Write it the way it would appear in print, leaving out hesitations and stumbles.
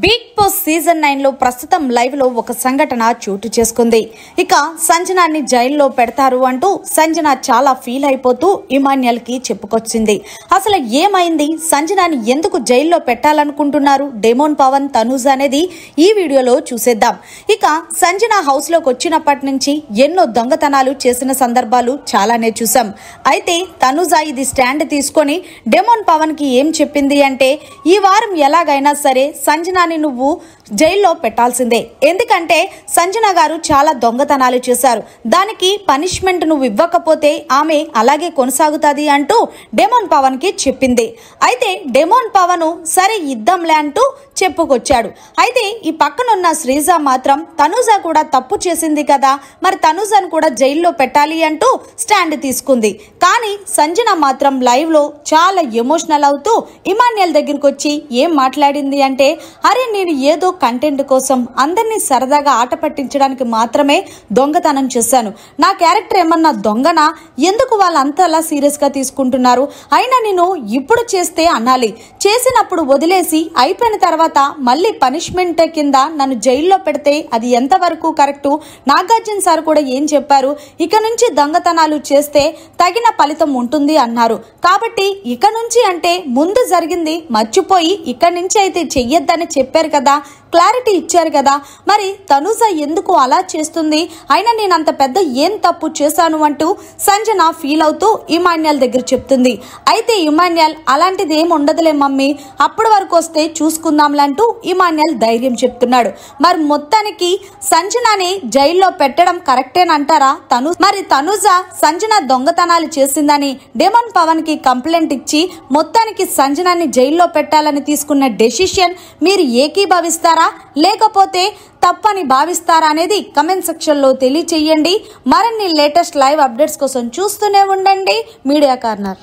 Big boss season 9 లో ప్రస్తుతం live లో ఒక సంఘటన చోటు చేసుకుంది. ఇక సంజనాని జైల్లో పెడతారు అంటూ సంజన చాలా ఫీల్ అయిపోతూ ఇమాన్యుయల్ కి చెప్పుకొచ్చింది. అసలు ఏమైంది, సంజనాని ఎందుకు జైల్లో పెట్టాలనుకుంటున్నారు డేమోన్ పవన్, తనూజ అనేది ఈ వీడియోలో చూసేద్దాం. ఇక సంజన హౌస్ లోకి వచ్చినప్పటి నుంచి ఎన్నో దొంగతనాలు చేసిన సందర్భాలు చాలానే చూసాం. అయితే తనూజ ఇది స్టాండ్ తీసుకొని డేమోన్ పవన్ కి ఏం చెప్పింది అంటే, ఈ వారం ఎలాగైనా సరే సంజనాని నువ్వు జైల్లో పెట్టాల్సిందే, ఎందుకంటే సంజన గారు చాలా దొంగతనాలు చేశారు, దానికి పనిష్మెంట్ నువ్వు ఇవ్వకపోతే ఆమె అలాగే కొనసాగుతుంది అంటూ డేమోన్ పవన్ కి చెప్పింది. అయితే డేమోన్ పవన్ సరే ఇద్దాంలే అంటూ చెప్పుకొచ్చాడు. అయితే ఈ పక్కనున్న శ్రీజ మాత్రం తనూజ కూడా తప్పు చేసింది కదా, మరి తనూజను కూడా జైల్లో పెట్టాలి అంటూ స్టాండ్ తీసుకుంది. కానీ సంజన మాత్రం లైవ్ లో చాలా ఎమోషనల్ అవుతూ ఇమాన్యుయల్ దగ్గరికి వచ్చి ఏం మాట్లాడింది అంటే, అరే నేను ఏదో కంటెంట్ కోసం అందరినీ సరదాగా ఆట పట్టించడానికి మాత్రమే దొంగతనం చేశాను, నా క్యారెక్టర్ ఏమన్నా దొంగనా, ఎందుకు వాళ్ళంతలా సీరియస్ గా తీసుకుంటున్నారు, అయినా నేను ఇప్పుడు చేస్తే అనాలి, చేసినప్పుడు వదిలేసి అయిపోయిన తర్వాత మళ్ళీ పనిష్మెంట్ కింద నన్ను జైల్లో పెడితే అది ఎంతవరకు కరెక్టు, నాగార్జున సార్ కూడా ఏం చెప్పారు, ఇక నుంచి దొంగతనాలు చేస్తే తగిన ఫలితం ఉంటుంది అన్నారు, కాబట్టి ఇక నుంచి అంటే ముందు జరిగింది మర్చిపోయి ఇక నుంచి అయితే చెయ్యొద్దని చెప్పారు కదా, క్లారిటీ ఇచ్చారు కదా, మరి తనూజ ఎందుకు అలా చేస్తుంది, అయినా నేను అంత పెద్ద ఏం తప్పు చేశాను అంటూ సంజన ఫీల్ అవుతూ ఇమాన్యుయల్ దగ్గర చెప్తుంది. అయితే ఇమాన్యుయల్ అలాంటిది ఏం ఉండదులే మమ్మీ, అప్పటి వరకు వస్తే చూసుకుందాంలంటూ ఇమాన్యుయల్ ధైర్యం చెప్తున్నాడు. మరి మొత్తానికి సంజనాని జైల్లో పెట్టడం కరెక్టేనంటారా? మరి తనూజ సంజన దొంగతనాలు చేసిందని డేమోన్ పవన్ కి కంప్లైంట్ ఇచ్చి మొత్తానికి సంజనాని జైల్లో పెట్టాలని తీసుకున్న డెసిషన్ మీరు ఏకీభవిస్తారా లేకపోతే తప్పని భావిస్తారా అనేది కమెంట్ సెక్షన్ లో తెలియచేయండి. మరిన్ని లేటెస్ట్ లైవ్ అప్డేట్స్ కోసం చూస్తూనే ఉండండి మీడియా కార్నర్.